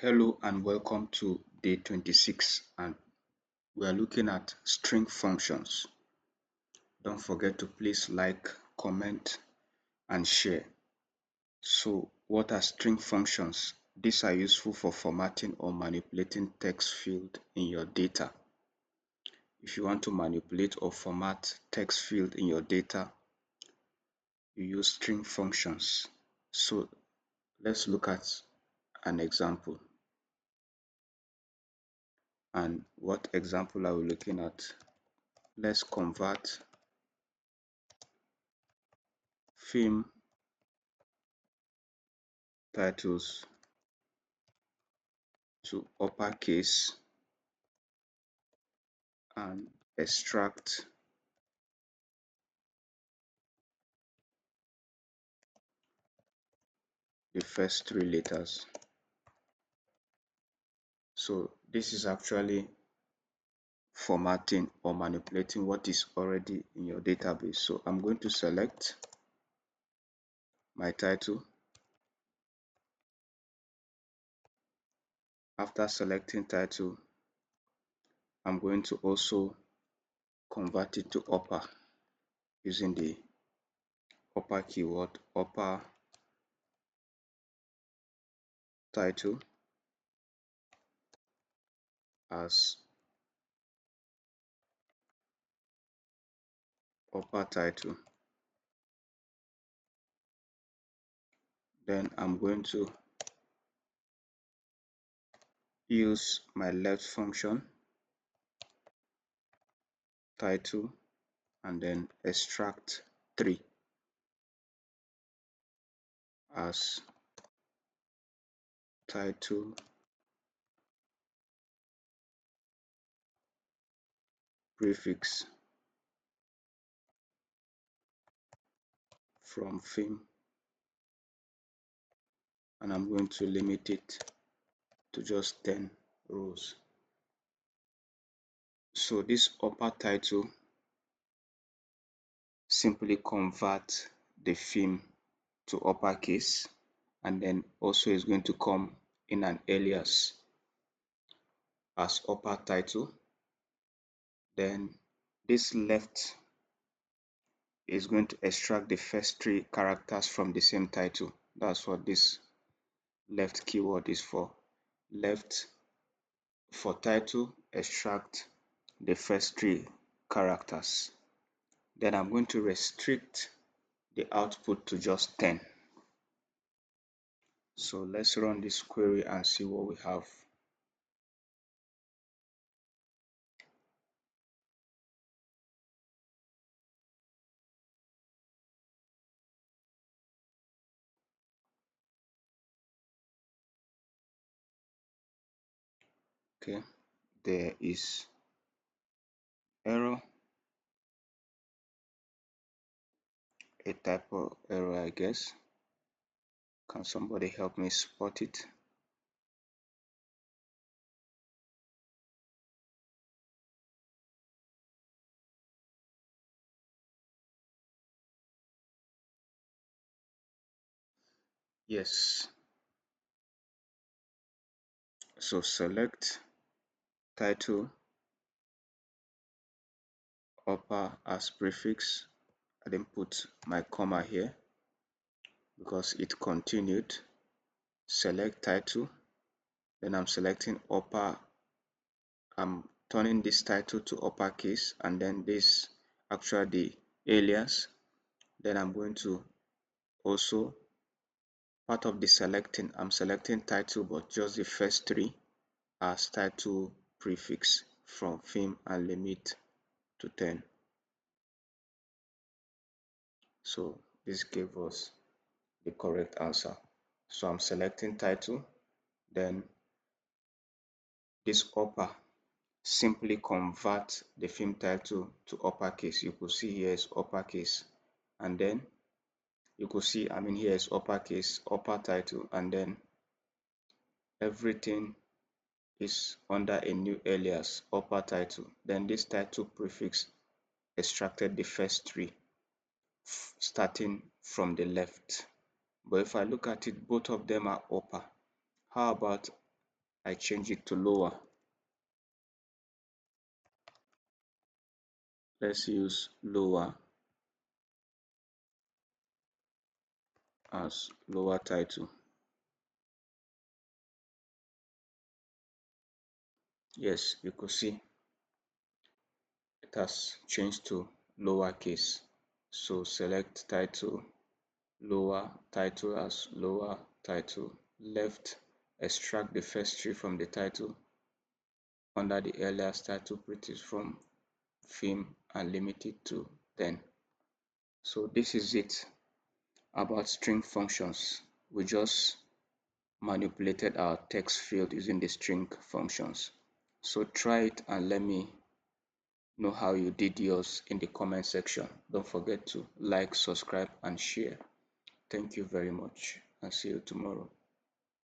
Hello and welcome to day 26, and we are looking at string functions. Don't forget to please like, comment and share. So what are string functions? These are useful for formatting or manipulating text field in your data. If you want to manipulate or format text field in your data, you use string functions. So let's look at an example. And what example are we looking at? Let's convert film titles to uppercase and extract the first three letters. So this is actually formatting or manipulating what is already in your database. So I'm going to select my title. After selecting title, I'm going to also convert it to upper using the upper keyword, upper title as upper title. Then I'm going to use my left function, title, and then extract 3 as title prefix from theme, and I'm going to limit it to just 10 rows. So this upper title simply convert the theme to uppercase, and then also is going to come in an alias as upper title. Then this left is going to extract the first 3 characters from the same title. That's what this left keyword is for. Left for title, extract the first 3 characters. Then I'm going to restrict the output to just 10. So let's run this query and see what we have. Okay, there is error, a typo error, I guess. Can somebody help me spot it? Yes. So select title upper as prefix. I didn't put my comma here because it continued. Select title, then I'm selecting upper. I'm turning this title to uppercase, and then this actually the alias. Then I'm going to also, part of the selecting, I'm selecting title but just the first 3 as title prefix from theme and limit to 10. So this gave us the correct answer. So I'm selecting title, then this upper simply convert the film title to uppercase. You could see here is uppercase, and then you could see, here is uppercase, upper title, and then everything is under a new alias, upper title. Then this title prefix extracted the first 3 starting from the left. But if I look at it, both of them are upper. How about I change it to lower. Let's use lower as lower title. Yes, you could see it has changed to lowercase. So select title, lower title as lower title. Left, extract the first tree from the title under the alias title pretty from film and limit it to 10. So this is it about string functions. We just manipulated our text field using the string functions. So try it and let me know how you did yours in the comment section. Don't forget to like, subscribe, and share. Thank you very much and see you tomorrow.